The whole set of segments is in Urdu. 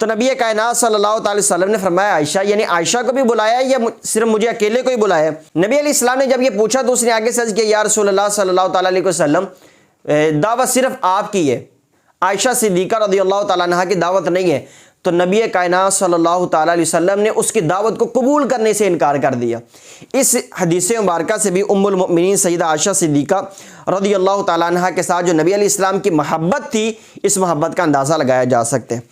تو نبی کائنات صلی اللہ تعالی وسلم نے فرمایا عائشہ، یعنی عائشہ کو بھی بلایا یا صرف مجھے اکیلے کو ہی بلایا؟ نبی علیہ السلام نے جب یہ پوچھا تو اس نے آگے سے عرض کیا یا رسول اللہ صلی اللہ تعالی علیہ وسلم، دعوت صرف آپ کی ہے، عائشہ صدیقہ رضی اللہ تعالیٰ عنہ کی دعوت نہیں ہے۔ تو نبی کائنات صلی اللہ تعالیٰ علیہ وسلم نے اس کی دعوت کو قبول کرنے سے انکار کر دیا۔ اس حدیث مبارکہ سے بھی ام المؤمنین سیدہ عائشہ صدیقہ رضی اللہ تعالیٰ عنہ کے ساتھ جو نبی علیہ السلام کی محبت تھی، اس محبت کا اندازہ لگایا جا سکتے ہیں۔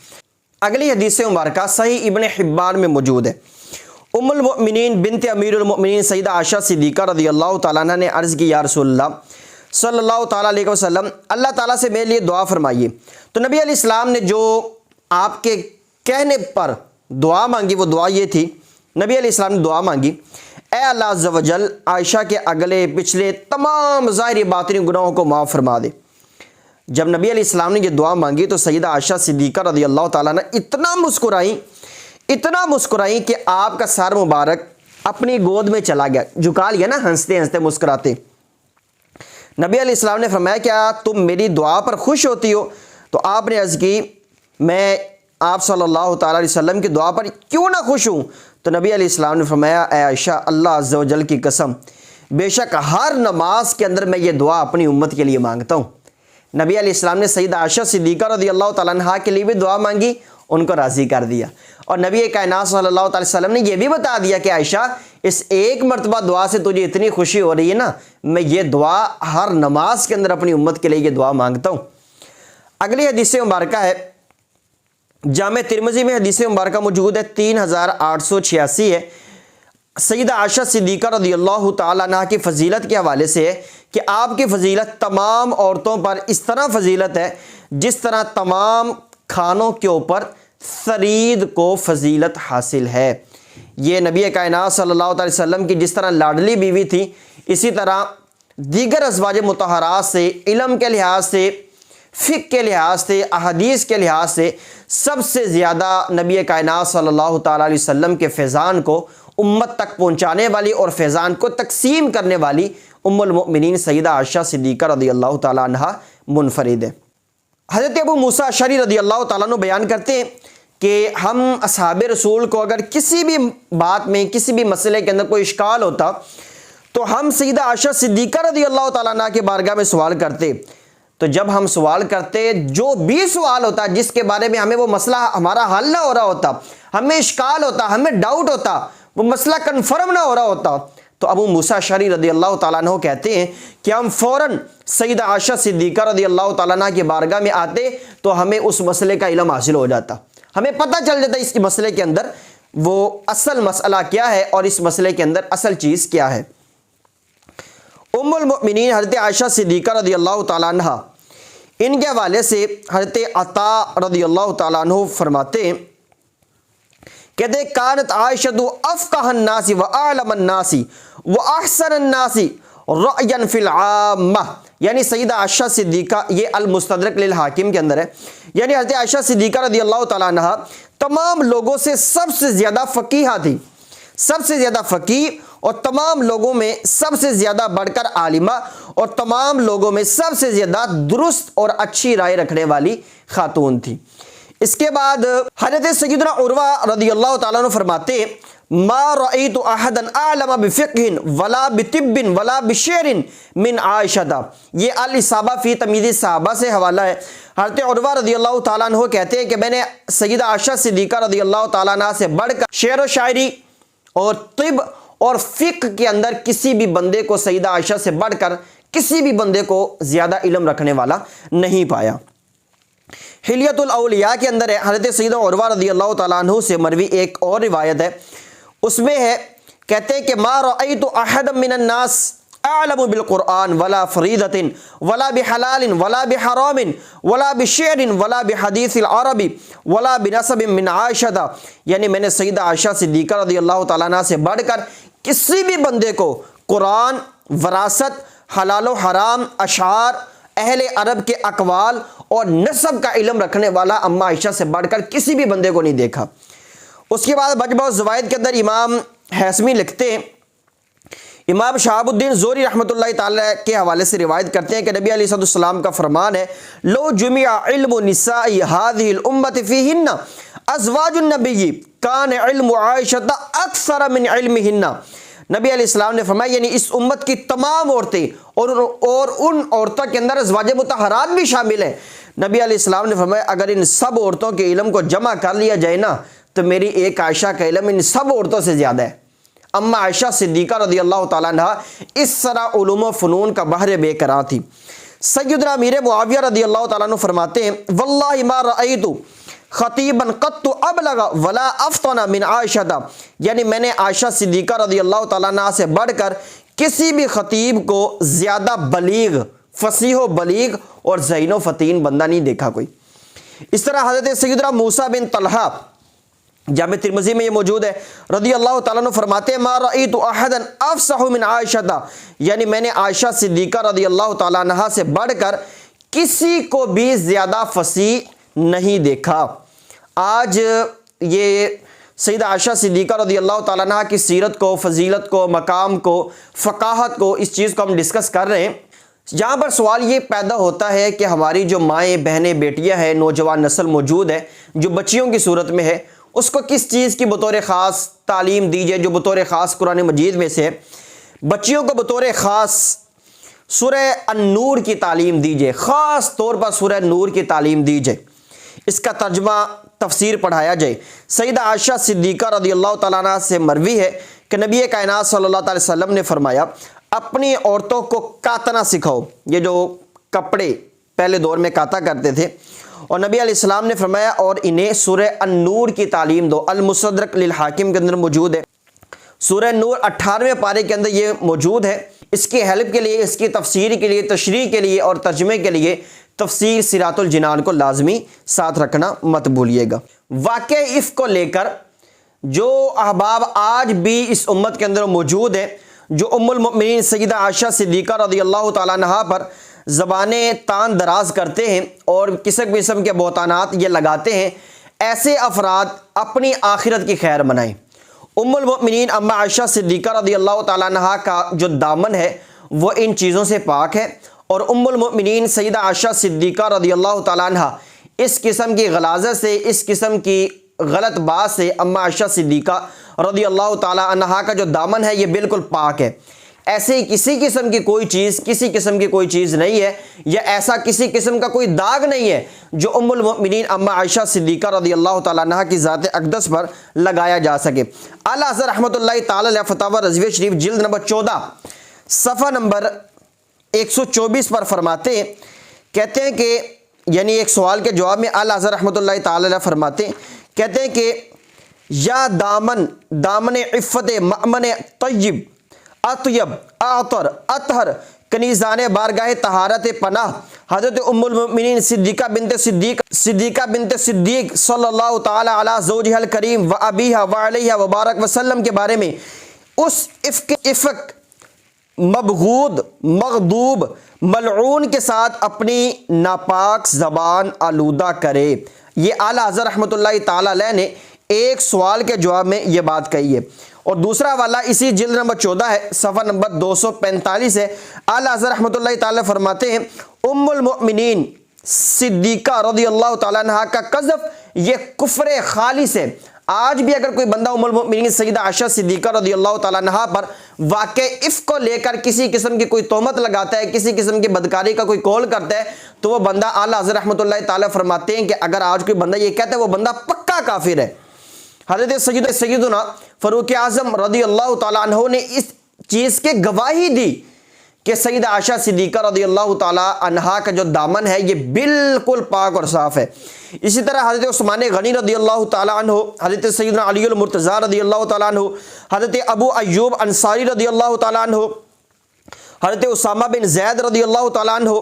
اگلی حدیث مبارکہ صحیح ابن حبان میں موجود ہے۔ ام المؤمنین بنت امیر المؤمنین سیدہ عائشہ صدیقہ رضی اللہ تعالیٰ عنہ نے عرض کی یا رسول اللہ صلی اللہ تعالیٰ علیہ وسلم، اللہ تعالیٰ سے میرے لیے دعا فرمائیے۔ تو نبی علیہ السلام نے جو آپ کے کہنے پر دعا مانگی وہ دعا یہ تھی، نبی علیہ السلام نے دعا مانگی، اے اللہ عز و جل عائشہ کے اگلے پچھلے تمام ظاہری باطنی گناہوں کو معاف فرما دے۔ جب نبی علیہ السلام نے یہ دعا مانگی تو سیدہ عائشہ صدیقہ رضی اللہ تعالیٰ عنہ اتنا مسکرائیں کہ آپ کا سر مبارک اپنی گود میں چلا گیا، جھکا لیا نا، ہنستے ہنستے مسکراتے۔ نبی علیہ السلام نے فرمایا کیا تم میری دعا پر خوش ہوتی ہو؟ تو آپ نے عرض کی میں آپ صلی اللہ تعالیٰ علیہ وسلم کی دعا پر کیوں نہ خوش ہوں؟ تو نبی علیہ السلام نے فرمایا اے عائشہ، اللہ عز و جل کی قسم، بے شک ہر نماز کے اندر میں یہ دعا اپنی امت کے لیے مانگتا ہوں۔ نبی علیہ السلام نے سیدہ عائشہ صدیقہ رضی اللہ تعالیٰ عنہ کے لیے بھی دعا مانگی، ان کو راضی کر دیا، اور نبی کائنات صلی اللہ تعالی وسلم نے یہ بھی بتا دیا کہ عائشہ اس ایک مرتبہ دعا سے تجھے اتنی خوشی ہو رہی ہے نا، میں یہ دعا ہر نماز کے اندر اپنی امت کے لیے یہ دعا مانگتا ہوں۔ اگلی حدیث مبارکہ ہے، جامع ترمذی میں حدیث مبارکہ موجود ہے، 3886 ہے۔ سیدہ عائشہ صدیقہ رضی اللہ تعالیٰ عنہ کی فضیلت کے حوالے سے ہے کہ آپ کی فضیلت تمام عورتوں پر اس طرح فضیلت ہے جس طرح تمام کھانوں کے اوپر ثرید کو فضیلت حاصل ہے۔ یہ نبی کائنات صلی اللہ علیہ وسلم کی جس طرح لاڈلی بیوی تھی، اسی طرح دیگر ازواج مطہرات سے علم کے لحاظ سے، فقہ کے لحاظ سے، احادیث کے لحاظ سے سب سے زیادہ نبی کائنات صلی اللہ تعالیٰ علیہ وسلم کے فیضان کو امت تک پہنچانے والی اور فیضان کو تقسیم کرنے والی ام المؤمنین سیدہ عائشہ صدیقہ رضی اللہ تعالیٰ عنہ منفرد ہے۔ حضرت ابو موسیٰ اشعری رضی اللہ تعالیٰ عنہ بیان کرتے ہیں کہ ہم اصحاب رسول کو اگر کسی بھی بات میں، کسی بھی مسئلے کے اندر کوئی اشکال ہوتا تو ہم سیدہ عائشہ صدیقہ رضی اللہ تعالیٰ عنہ کے بارگاہ میں سوال کرتے۔ تو جب ہم سوال کرتے، جو بھی سوال ہوتا جس کے بارے میں ہمیں وہ مسئلہ ہمارا حل نہ ہو رہا ہوتا، ہمیں اشکال ہوتا، ہمیں ڈاؤٹ ہوتا، وہ مسئلہ کنفرم نہ ہو رہا ہوتا، تو ابو موسیٰ اشعری رضی اللہ تعالیٰ عنہ کہتے ہیں کہ ہم فوراً سیدہ عائشہ صدیقہ رضی اللہ تعالیٰ عنہ کی بارگاہ میں آتے تو ہمیں اس مسئلے کا علم حاصل ہو جاتا، ہمیں پتہ چل جاتا اس مسئلے کے اندر وہ اصل مسئلہ کیا ہے اور اس مسئلے کے اندر اصل چیز کیا ہے۔ ام المؤمنین حضرت عائشہ صدیقہ رضی اللہ تعالیٰ عنہ، ان کے حوالے سے حضرت عطا رضی اللہ تعالیٰ عنہ فرماتے ہیں، کہتے کانت عائشہ افقہ الناس واعلم الناس واحسن الناس رأیا فی العامہ، یعنی سیدہ عائشہ صدیقہ، یہ المستدرک للحاکم کے اندر ہے، یعنی حضرت عائشہ صدیقہ رضی اللہ تعالیٰ عنہ تمام لوگوں سے سب سے زیادہ فقیہہ تھی، سب سے زیادہ فقیہ، اور تمام لوگوں میں سب سے زیادہ بڑھ کر عالمہ، اور تمام لوگوں میں سب سے زیادہ درست اور اچھی رائے رکھنے والی خاتون تھی۔ اس کے بعد حضرت سیدنا عروہ رضی اللہ تعالیٰ عنہ فرماتے ما رأیت احدا اعلم بفقہ ولا بطب ولا بشعر من عائشہ، یہ الاصابہ فی تمییز صحابہ سے حوالہ ہے۔ حضرت عروہ رضی اللہ تعالیٰ عنہ کہتے ہیں کہ میں نے سیدہ عائشہ صدیقہ رضی اللہ تعالیٰ عنہ سے بڑھ کر شعر و شاعری اور طب اور فقہ کے اندر کسی بھی بندے کو، سیدہ عائشہ سے بڑھ کر کسی بھی بندے کو زیادہ علم رکھنے والا نہیں پایا۔ حلیت الاولیاء کے اندر ہے، حضرت سیدنا عروہ رضی اللہ تعالیٰ عنہ سے مروی ایک اور روایت ہے، اس میں ہے، کہتے ہیں کہ ما رأیت احد من الناس اعلم بالقرآن ولا فریدۃ ولا بحلال ولا بحرام ولا بشعر ولا بحدیث العرب ولا بنسب من عائشہ، یعنی میں نے سیدہ عائشہ صدیقہ رضی اللہ تعالیٰ عنہ سے بڑھ کر کسی بھی بندے کو قرآن، وراثت، حلال و حرام، اشعار، اہل عرب کے اقوال اور نسب کا علم رکھنے والا اما عائشہ سے بڑھ کر کسی بھی بندے کو نہیں دیکھا۔ اس کے بعد مجمع الزوائد کے اندر امام حیثمی لکھتے ہیں، امام شہاب الدین زہری رحمۃ اللہ تعالی کے حوالے سے روایت کرتے ہیں کہ نبی علیہ السلام کا فرمان ہے، لو جمع علم نساء هذه الامه فيهن ازواج النبی کان علم عائشہ اکثر من علمہن، نبی علیہ السلام نے فرمایا یعنی اس امت کی تمام عورتیں اور ان عورتوں کے اندر ازواج مطہرات بھی شامل ہیں، نبی علیہ السلام نے فرمایا اگر ان سب عورتوں کے علم کو جمع کر لیا جائے نا تو میری ایک عائشہ کا علم ان سب عورتوں سے زیادہ ہے۔ اما عائشہ صدیقہ رضی اللہ تعالیٰ عنہ اس طرح علوم و فنون کا بحر بے قرار تھی۔ سیدنا امیر معاویہ رضی اللہ تعالیٰ عنہ فرماتے ہیں واللہ ما رأیت خطیبا قط ابلغ ولا افطن من عائشہ، یعنی میں نے عائشہ صدیقہ رضی اللہ تعالیٰ عنہ سے بڑھ کر کسی بھی خطیب کو زیادہ بلیغ، فصیح و بلیغ اور ذہین و فطین بندہ نہیں دیکھا کوئی۔ اس طرح حضرت سیدنا موسیٰ بن طلحہ جامع ترمذی میں یہ موجود ہے، رضی اللہ تعالیٰ عنہ فرماتے ہیں ما رأیت احدا افصح من عائشہ، یعنی میں نے عائشہ صدیقہ رضی اللہ تعالیٰ عنہ سے بڑھ کر کسی کو بھی زیادہ فصیح نہیں دیکھا۔ آج یہ سیدہ عائشہ صدیقہ رضی اللہ تعالیٰ عنہ کی سیرت کو، فضیلت کو، مقام کو، فقاہت کو، اس چیز کو ہم ڈسکس کر رہے ہیں۔ یہاں پر سوال یہ پیدا ہوتا ہے کہ ہماری جو مائیں، بہنیں، بیٹیاں ہیں، نوجوان نسل موجود ہے جو بچیوں کی صورت میں ہے، اس کو کس چیز کی بطور خاص تعلیم دی جائے جو بطور خاص قرآن مجید میں سے ہے؟ بچیوں کو بطور خاص سورہ النور کی تعلیم دی جائے، خاص طور پر سورہ نور کی تعلیم دی جائے، اس کا ترجمہ تفسیر پڑھایا جائے۔ سیدہ عائشہ صدیقہ رضی اللہ تعالیٰ عنہ سے مروی ہے کہ نبی کائنات صلی اللہ علیہ وسلم نے فرمایا اپنی عورتوں کو کاتنا سکھاؤ، یہ جو کپڑے پہلے دور میں کاتا کرتے تھے، اور نبی علیہ السلام نے فرمایا اور انہیں سورہ النور کی تعلیم دو۔ المستدرک للحاکم کے اندر موجود ہے، سورہ نور 18ویں پارے کے اندر یہ موجود ہے۔ اس کی ہیلپ کے لیے، اس کی تفسیر کے لیے، تشریح کے لیے اور ترجمے کے لیے تفسیر صراط الجنان کو لازمی ساتھ رکھنا مت بھولیے گا۔ واقع عفق کو لے کر جو احباب آج بھی اس امت کے اندر موجود ہیں، جو ام المؤمنین سیدہ عائشہ صدیقہ رضی اللہ تعالیٰ عنہا پر زبانیں تان دراز کرتے ہیں اور قسم قسم کے بہتانات یہ لگاتے ہیں، ایسے افراد اپنی آخرت کی خیر منائیں۔ ام المؤمنین اما عائشہ صدیقہ رضی اللہ تعالیٰ عنہا کا جو دامن ہے وہ ان چیزوں سے پاک ہے، اور ام المؤمنین سیدہ عائشہ صدیقہ رضی اللہ تعالیٰ عنہ اس قسم کی غلاظت سے، اس قسم کی غلط بات سے اما عائشہ صدیقہ رضی اللہ تعالیٰ عنہ کا جو دامن ہے یہ بالکل پاک ہے۔ ایسے کسی قسم کی کوئی چیز، کسی قسم کی کوئی چیز نہیں ہے، یا ایسا کسی قسم کا کوئی داغ نہیں ہے جو ام المؤمنین اما عائشہ صدیقہ رضی اللہ تعالیٰ عنہ کی ذات اقدس پر لگایا جا سکے۔ اعلیٰ حضرت رحمۃ اللہ تعالیٰ علیہ فتاوی رضویہ شریف جلد نمبر 14 صفحہ نمبر 124 پر فرماتے ہیں، کہتے ہیں کہ یعنی ایک سوال کے جواب میں اعلیٰ حضرت رحمۃ اللہ تعالیٰ علیہ فرماتے ہیں، کہتے ہیں کہ یا دامن عفت مأمن طیب اطیب اعطر اطہر کنیزان بارگاہ طہارت پناہ حضرت ام المؤمنین صدیقہ بنت صدیق صلی اللہ تعالی علی زوجہ الکریم و ابیہا و علیہ وبارک وسلم کے بارے میں اس عفق مبغوض، مغضوب، ملعون کے ساتھ اپنی ناپاک زبان آلودہ کرے۔ یہ اعلیٰ حضرت رحمۃ اللہ تعالی علیہ نے ایک سوال کے جواب میں یہ بات کہی ہے، اور دوسرا والا اسی جلد نمبر 14 ہے، صفحہ نمبر 245 ہے۔ اعلیٰ حضرت رحمۃ اللہ تعالی فرماتے ہیں ام المؤمنین صدیقہ رضی اللہ تعالیٰ عنہ کا قذف یہ کفر خالص ہے۔ آج بھی اگر کوئی بندہ ام المؤمنین سیدہ عائشہ صدیقہ رضی اللہ تعالیٰ عنہ پر واقع عفق کو لے کر کسی قسم کی کوئی تہمت لگاتا ہے، کسی قسم کی بدکاری کا کوئی قول کرتا ہے، تو وہ بندہ اعلیٰ حضرت رحمۃ اللہ تعالیٰ فرماتے ہیں کہ اگر آج کوئی بندہ یہ کہتا ہے وہ بندہ پکا کافر ہے۔ حضرت سیدنا فاروق اعظم رضی اللہ تعالیٰ عنہ نے اس چیز کے گواہی دی کہ سیدہ عائشہ صدیقہ رضی اللہ تعالیٰ عنہا کا جو دامن ہے یہ بالکل پاک اور صاف ہے۔ اسی طرح حضرت عثمان غنی رضی اللہ تعالیٰ عنہ، حضرت سیدنا علی المرتضیٰ رضی اللہ تعالیٰ عنہ، حضرت ابو ایوب انصاری رضی اللہ تعالیٰ عنہ، حضرت اسامہ بن زید رضی اللہ تعالیٰ عنہ،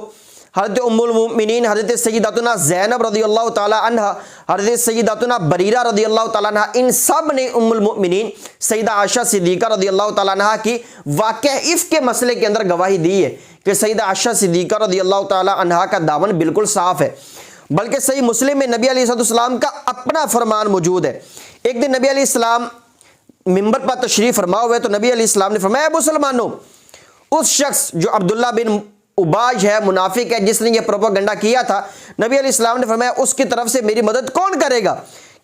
حضرت ام المؤمنین حضرت سیداتنا زینب رضی اللہ تعالیٰ عنہ، حضرت سیداتنا بریرہ رضی اللہ تعالیٰ عنہ، ان سب نے ام المؤمنین سیدہ عائشہ صدیقہ رضی اللہ تعالیٰ عنہ کی واقع عفق کے مسئلے کے اندر گواہی دی ہے کہ سیدہ عائشہ صدیقہ رضی اللہ تعالیٰ عنہ کا دامن بالکل صاف ہے۔ بلکہ صحیح مسلم میں نبی علیہ السلام کا اپنا فرمان موجود ہے۔ ایک دن نبی علیہ السلام منبر پر تشریف فرما ہوئے تو نبی علیہ السلام نے فرمایا اے مسلمانوں، اس شخص جو عبداللہ بن اباج ہے، منافق ہے، جس نے یہ پروپیگنڈا کیا تھا، نبی علیہ السلام نے فرمایا اس کی طرف سے میری مدد کون کرے گا؟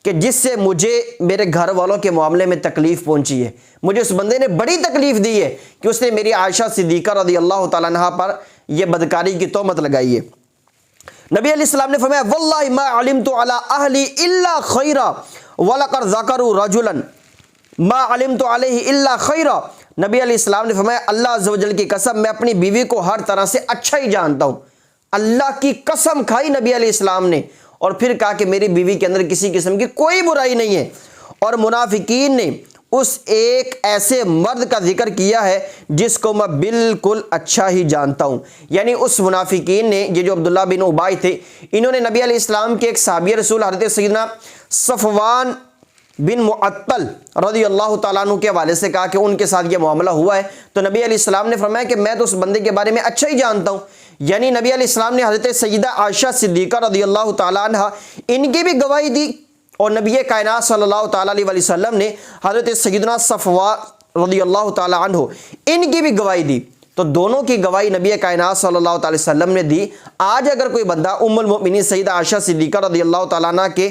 کہ جس سے مجھے میرے گھر والوں کے معاملے میں تکلیف پہنچی ہے، مجھے اس بندے نے بڑی تکلیف دی ہے کہ اس نے میری عائشہ صدیقہ رضی اللہ تعالیٰ عنہا پر یہ بدکاری کی تہمت لگائی ہے۔ نبی علیہ السلام نے فرمایا واللہ ما علمت علی اہلی الا خیرا ولقد ذکروا رجلا ما علمت علیہ الا خیرا۔ نبی علیہ السلام نے فرمایا اللہ عز و جل کی قسم میں اپنی بیوی کو ہر طرح سے اچھا ہی جانتا ہوں۔ اللہ کی قسم کھائی نبی علیہ السلام نے، اور پھر کہا کہ میری بیوی کے اندر کسی قسم کی کوئی برائی نہیں ہے۔ اور منافقین نے اس ایک ایسے مرد کا ذکر کیا ہے جس کو میں بالکل اچھا ہی جانتا ہوں، یعنی اس منافقین نے، یہ جو عبداللہ بن ابی تھے، انہوں نے نبی علیہ السلام کے ایک صحابی رسول حضرت سیدنا صفوان بن معطل رضی اللہ تعالیٰ عنہ کے حوالے سے کہا کہ ان کے ساتھ یہ معاملہ ہوا ہے، تو نبی علیہ السلام نے فرمایا کہ میں تو اس بندے کے بارے میں اچھا ہی جانتا ہوں۔ یعنی نبی علیہ السلام نے حضرت سیدہ عائشہ صدیقہ رضی اللہ تعالیٰ عنہ ان کی بھی گواہی دی، اور نبی کائنات صلی اللہ تعالیٰ علیہ وسلم نے حضرت سیدنا صفوان رضی اللہ تعالیٰ عنہ ان کی بھی گواہی دی، تو دونوں کی گواہی نبی کائنات صلی اللہ تعالیٰ علیہ وسلم نے دی۔ آج اگر کوئی بندہ ام المؤمنین سیدہ عائشہ صدیقہ رضی اللہ تعالیٰ عنہ کے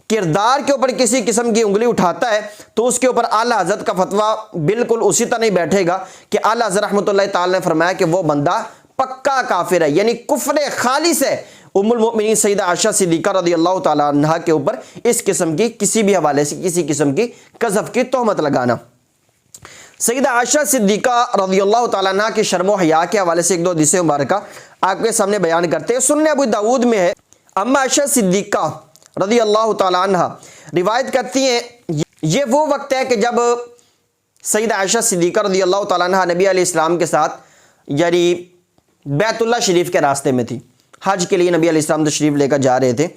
کردار کے اوپر کسی قسم کی انگلی اٹھاتا ہے تو اس کے اوپر اعلیٰ حضرت کا فتویٰ بالکل اسی طرح نہیں بیٹھے گا کہ اعلیٰ حضرت رحمۃ اللہ تعالیٰ نے فرمایا کہ وہ بندہ پکا کافر ہے، یعنی کفر خالص ہے۔ ام المؤمنین سیدہ عائشہ صدیقہ رضی اللہ تعالیٰ عنہ کے اوپر اس قسم کی کسی بھی حوالے سے کسی قسم کی قذف کی تہمت لگانا۔ سیدہ عائشہ صدیقہ رضی اللہ تعالیٰ عنہ کے شرم و حیا کے حوالے سے ایک دو حدیث مبارکہ آپ کے سامنے بیان کرتے ہیں۔ سنن ابو داود میں ہے، اما عائشہ صدیقہ رضی اللہ تعالیٰ عنہ روایت کرتی ہیں، یہ وہ وقت ہے کہ جب سیدہ عائشہ صدیقہ رضی اللہ تعالیٰ عنہ نبی علیہ السلام کے ساتھ یعنی بیت اللہ شریف کے راستے میں تھی، حج کے لیے نبی علیہ السلام تشریف لے کر جا رہے تھے۔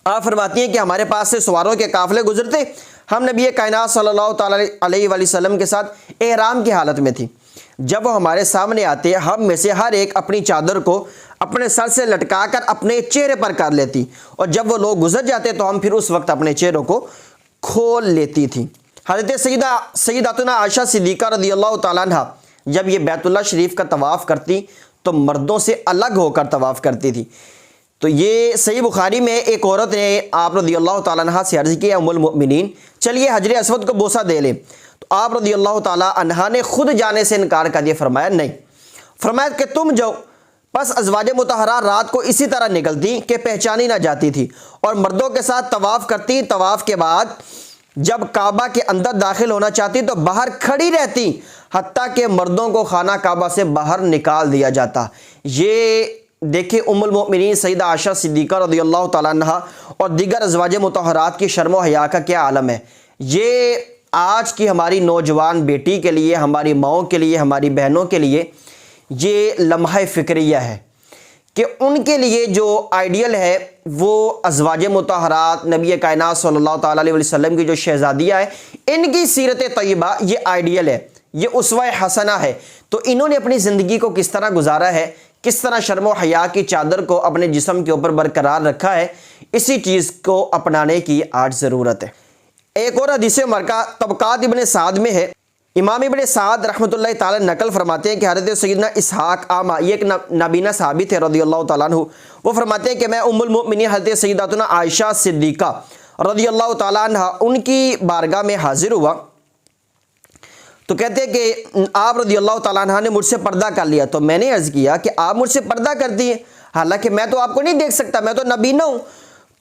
آپ فرماتی ہیں کہ ہمارے پاس سے سواروں کے قافلے گزرتے، ہم نبی کائنات صلی اللہ تعالیٰ علیہ وسلم کے ساتھ احرام کی حالت میں تھی، جب وہ ہمارے سامنے آتے ہم میں سے ہر ایک اپنی چادر کو اپنے سر سے لٹکا کر اپنے چہرے پر کر لیتی، اور جب وہ لوگ گزر جاتے تو ہم پھر اس وقت اپنے چہروں کو کھول لیتی تھی۔ حضرت سیداتنا عائشہ صدیقہ رضی اللہ تعالیٰ عنہ جب یہ بیت اللہ شریف کا طواف کرتی تو مردوں سے الگ ہو کر طواف کرتی تھی۔ تو یہ صحیح بخاری میں ایک عورت نے آپ رضی اللہ تعالیٰ عنہ سے عرض کیا ام المؤمنین چلیے حجر اسود کو بوسہ دے لیں، تو آپ رضی اللہ تعالیٰ عنہ نے خود جانے سے انکار کر دیا، فرمایا نہیں، فرمایا کہ تم جاؤ۔ پس ازواج مطہرات رات کو اسی طرح نکلتی کہ پہچانی نہ جاتی تھی، اور مردوں کے ساتھ طواف کرتی، طواف کے بعد جب کعبہ کے اندر داخل ہونا چاہتی تو باہر کھڑی رہتی حتیٰ کہ مردوں کو خانہ کعبہ سے باہر نکال دیا جاتا۔ یہ دیکھیں ام المؤمنین سیدہ عائشہ صدیقہ رضی اللہ تعالیٰ عنہ اور دیگر ازواج مطہرات کی شرم و حیا کا کیا عالم ہے۔ یہ آج کی ہماری نوجوان بیٹی کے لیے، ہماری ماؤں کے لیے، ہماری بہنوں کے لیے یہ لمحہ فکریہ ہے کہ ان کے لیے جو آئیڈیل ہے وہ ازواج مطہرات نبی کائنات صلی اللہ تعالیٰ علیہ وسلم کی جو شہزادیہ ہے، ان کی سیرت طیبہ یہ آئیڈیل ہے، یہ اسوہ حسنہ ہے۔ تو انہوں نے اپنی زندگی کو کس طرح گزارا ہے، کس طرح شرم و حیا کی چادر کو اپنے جسم کے اوپر برقرار رکھا ہے، اسی چیز کو اپنانے کی آج ضرورت ہے۔ ایک اور حدیث مبارکہ طبقات ابن سعد میں ہے، امام ابن سعد رحمۃ اللہ تعالی نقل فرماتے ہیں کہ حضرت سیدنا اسحاق آما، یہ ایک نابینا صحابی تھے رضی اللہ تعالیٰ عنہ، وہ فرماتے ہیں کہ میں ام المؤمنین حضرت سیداتنا عائشہ صدیقہ رضی اللہ تعالیٰ عنہ ان کی بارگاہ میں حاضر ہوا تو کہتے ہیں کہ آپ رضی اللہ تعالیٰ عنہ نے مجھ سے پردہ کر لیا، تو میں نے عرض کیا کہ آپ مجھ سے پردہ کرتی ہیں، حالانکہ میں تو آپ کو نہیں دیکھ سکتا، میں تو نبینہ ہوں۔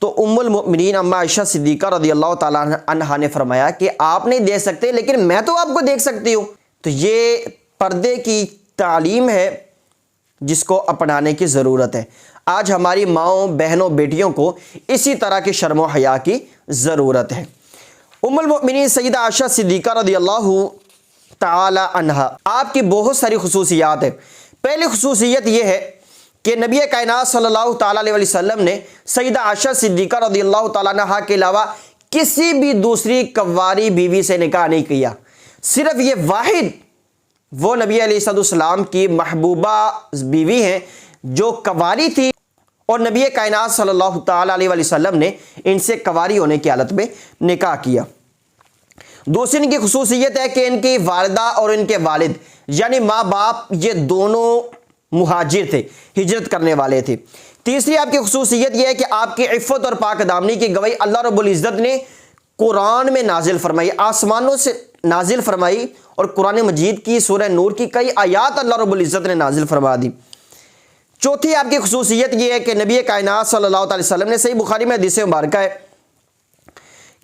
تو ام المؤمنین اما عائشہ صدیقہ رضی اللہ تعالیٰ عنہ نے فرمایا کہ آپ نہیں دیکھ سکتے لیکن میں تو آپ کو دیکھ سکتی ہوں۔ تو یہ پردے کی تعلیم ہے جس کو اپنانے کی ضرورت ہے۔ آج ہماری ماؤں، بہنوں، بیٹیوں کو اسی طرح کی شرم و حیا کی ضرورت ہے۔ ام المؤمنین سیدہ عائشہ صدیقہ رضی اللہ تعالی عنہ آپ کی بہت ساری خصوصیات ہیں۔ پہلی خصوصیت یہ ہے کہ نبی کائنات صلی اللہ تعالیٰ علیہ وسلم نے سیدہ عائشہ صدیقہ رضی اللہ تعالیٰ عنہ کے علاوہ کسی بھی دوسری کنواری بیوی سے نکاح نہیں کیا، صرف یہ واحد وہ نبی علیہ السلام کی محبوبہ بیوی ہیں جو کنواری تھی، اور نبی کائنات صلی اللہ تعالیٰ علیہ وسلم نے ان سے کنواری ہونے کی حالت میں نکاح کیا۔ دوسری ان کی خصوصیت ہے کہ ان کی والدہ اور ان کے والد یعنی ماں باپ یہ دونوں مہاجر تھے، ہجرت کرنے والے تھے۔ تیسری آپ کی خصوصیت یہ ہے کہ آپ کی عفت اور پاک دامنی کی گواہی اللہ رب العزت نے قرآن میں نازل فرمائی، آسمانوں سے نازل فرمائی، اور قرآن مجید کی سورہ نور کی کئی آیات اللہ رب العزت نے نازل فرما دی۔ چوتھی آپ کی خصوصیت یہ ہے کہ نبی کائنات صلی اللہ علیہ وسلم نے، صحیح بخاری میں حدیث مبارکہ ہے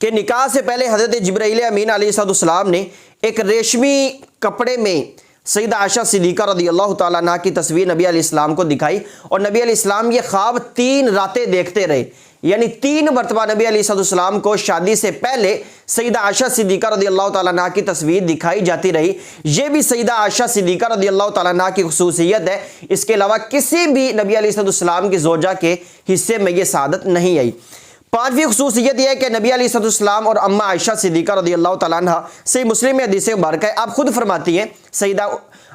کہ نکاح سے پہلے حضرت جبرائیل امین علیہ السلام نے ایک ریشمی کپڑے میں سیدہ عائشہ صدیقہ رضی اللہ تعالیٰ عنہ کی تصویر نبی علیہ السلام کو دکھائی، اور نبی علیہ السلام یہ خواب 3 راتیں دیکھتے رہے، یعنی 3 مرتبہ نبی علیہ السلام کو شادی سے پہلے سیدہ عائشہ صدیقہ رضی اللہ تعالیٰ عنہ کی تصویر دکھائی جاتی رہی۔ یہ بھی سیدہ عائشہ صدیقہ رضی اللہ تعالیٰ عنہ کی خصوصیت ہے، اس کے علاوہ کسی بھی نبی علیہ السلام کی زوجہ کے حصے میں یہ سعادت نہیں آئی۔ 5ویں خصوصیت یہ ہے کہ نبی علیہ السلام اور اماں عائشہ صدیقہ رضی اللہ تعالیٰ عنہ، صحیح مسلم میں حدیث مبارکہ ہے، آپ خود فرماتی ہیں، سیدہ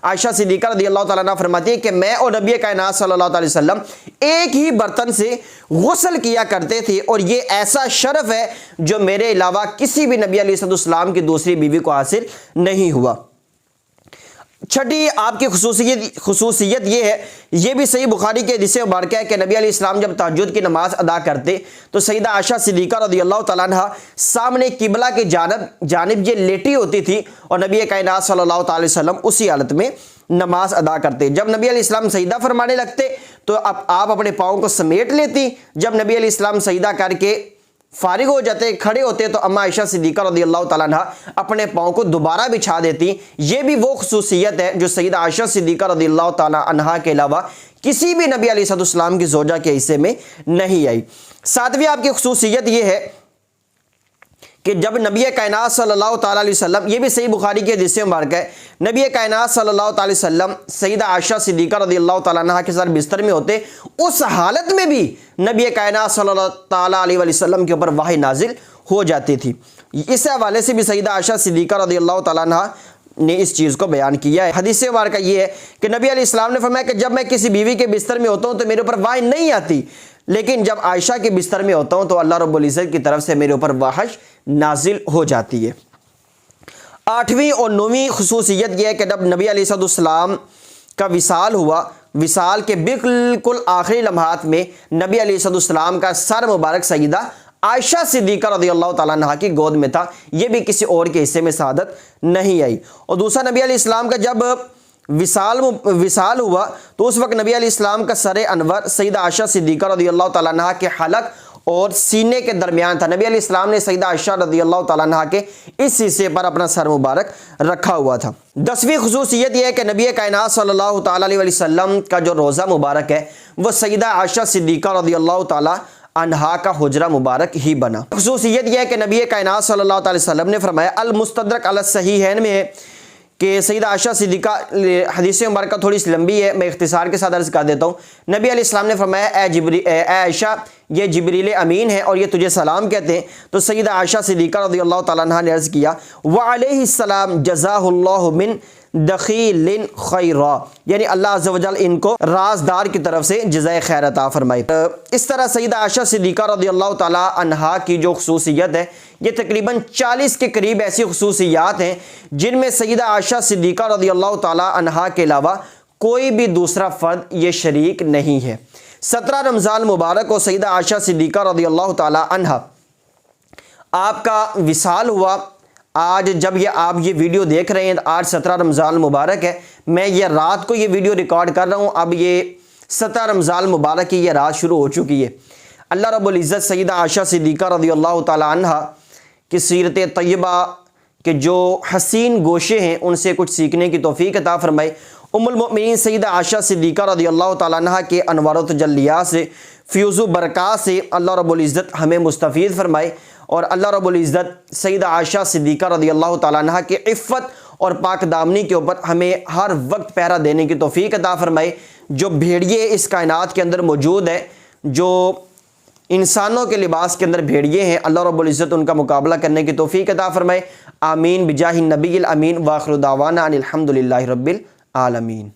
عائشہ صدیقہ رضی اللہ تعالیٰ عنہ فرماتی ہے کہ میں اور نبی کائنات صلی اللہ علیہ وسلم ایک ہی برتن سے غسل کیا کرتے تھے، اور یہ ایسا شرف ہے جو میرے علاوہ کسی بھی نبی علیہ السلام کی دوسری بیوی کو حاصل نہیں ہوا۔ چھٹی آپ کی خصوصیت یہ ہے، یہ بھی صحیح بخاری کے حدیث مبارکہ ہے کہ نبی علیہ السلام جب تہجد کی نماز ادا کرتے تو سیدہ عائشہ صدیقہ رضی اللہ تعالیٰ عنہ سامنے قبلہ کے جانب یہ لیٹی ہوتی تھی، اور نبی کائنات صلی اللہ تعالی وسلم اسی حالت میں نماز ادا کرتے۔ جب نبی علیہ السلام سجدہ فرمانے لگتے تو اب آپ اپنے پاؤں کو سمیٹ لیتی، جب نبی علیہ السلام سجدہ کر کے فارغ ہو جاتے، کھڑے ہوتے، تو اماں عائشہ صدیقہ رضی اللہ تعالیٰ عنہ اپنے پاؤں کو دوبارہ بچھا دیتی۔ یہ بھی وہ خصوصیت ہے جو سیدہ عائشہ صدیقہ رضی اللہ تعالیٰ عنہ کے علاوہ کسی بھی نبی علیہ السلام کی زوجہ کے حصے میں نہیں آئی۔ 7ویں آپ کی خصوصیت یہ ہے کہ جب نبی کائنات صلی اللہ تعالیٰ علیہ وسلم، یہ بھی صحیح بخاری کے حدیث مبارکہ ہے، نبی کائنات صلی اللہ تعالیٰ علیہ وسلم سیدہ عائشہ صدیقہ رضی اللہ تعالیٰ عنہ کے ساتھ بستر میں ہوتے، اس حالت میں بھی نبی کائنات صلی اللہ تعالیٰ علیہ وسلم کے اوپر وحی نازل ہو جاتی تھی۔ اس حوالے سے بھی سیدہ عائشہ صدیقہ رضی اللہ تعالیٰ عنہ نے اس چیز کو بیان کیا ہے۔ حدیث مبارکہ یہ ہے کہ نبی علیہ السلام نے فرمایا کہ جب میں کسی بیوی کے بستر میں ہوتا ہوں تو میرے اوپر وحی نہیں آتی، لیکن جب عائشہ کے بستر میں ہوتا ہوں تو اللہ رب العزت کی طرف سے میرے اوپر وحی نازل ہو جاتی ہے۔ 8ویں اور 9ویں خصوصیت یہ ہے کہ جب نبی علیہ السلام کا وصال ہوا، وصال کے بالکل آخری لمحات میں نبی علیہ السلام کا سر مبارک سیدہ عائشہ صدیقہ رضی اللہ تعالیٰ عنہ کی گود میں تھا، یہ بھی کسی اور کے حصے میں سعادت نہیں آئی۔ اور دوسرا، نبی علیہ السلام کا جب وصال ہوا تو اس وقت نبی علیہ السلام کا سر انور سیدہ عائشہ صدیقہ رضی اللہ تعالیٰ عنہ کے حلق اور سینے کے درمیان تھا۔ نبی علیہ السلام نے سیدہ عائشہ رضی اللہ تعالیٰ عنہ کے اس حصے پر اپنا سر مبارک رکھا ہوا تھا۔ 10ویں خصوصیت یہ ہے کہ نبی کائنات صلی اللہ تعالیٰ علیہ وسلم کا جو روضہ مبارک ہے وہ سیدہ عائشہ صدیقہ رضی اللہ تعالیٰ عنہا کا حجرہ مبارک ہی بنا۔ خصوصیت یہ ہے کہ نبی کائنات صلی اللہ علیہ وسلم نے فرمایا، المستدرک علی الصحیحین میں ہے کہ سیدہ عائشہ صدیقہ، حدیث مبارکہ تھوڑی سی لمبی ہے، میں اختصار کے ساتھ عرض کر دیتا ہوں۔ نبی علیہ السلام نے فرمایا، اے عائشہ، یہ جبریل امین ہے اور یہ تجھے سلام کہتے ہیں۔ تو سیدہ عائشہ صدیقہ رضی اللہ تعالیٰ عنہ نے عرض کیا، وعلیہ السلام جزاہ اللہ من دخیل خیرا، یعنی اللہ عز و جل ان کو رازدار کی طرف سے جزائے خیر عطا فرمائے۔ اس طرح سیدہ عائشہ صدیقہ رضی اللہ تعالیٰ عنہا کی جو خصوصیت ہے، یہ تقریباً 40 کے قریب ایسی خصوصیات ہیں جن میں سیدہ عائشہ صدیقہ رضی اللہ تعالیٰ عنہا کے علاوہ کوئی بھی دوسرا فرد یہ شریک نہیں ہے۔ 17 رمضان مبارک کو سیدہ عائشہ صدیقہ رضی اللہ تعالیٰ عنہا آپ کا وصال ہوا۔ آج جب آپ یہ ویڈیو دیکھ رہے ہیں، آج 17 رمضان مبارک ہے، میں یہ رات کو یہ ویڈیو ریکارڈ کر رہا ہوں، اب یہ 17 رمضان مبارک کی یہ رات شروع ہو چکی ہے۔ اللہ رب العزت سیدہ عائشہ صدیقہ رضی اللہ تعالیٰ عنہا کی سیرت طیبہ کے جو حسین گوشے ہیں ان سے کچھ سیکھنے کی توفیق عطا فرمائے۔ ام المؤمنین سیدہ عائشہ صدیقہ رضی اللہ تعالیٰ عنہ کے انوار و تجلیات سے، فیوز و برکات سے اللہ رب العزت ہمیں مستفید فرمائے، اور اللہ رب العزت سیدہ عائشہ صدیقہ رضی اللہ تعالیٰ عنہ کی عفت اور پاک دامنی کے اوپر ہمیں ہر وقت پہرا دینے کی توفیق عطا فرمائے۔ جو بھیڑیے اس کائنات کے اندر موجود ہیں، جو انسانوں کے لباس کے اندر بھیڑیے ہیں، اللہ رب العزت ان کا مقابلہ کرنے کی توفیق عطا فرمائے۔ آمین بجاہ النبی الامین، واخر دعوانا ان الحمد للہ رب العالمین۔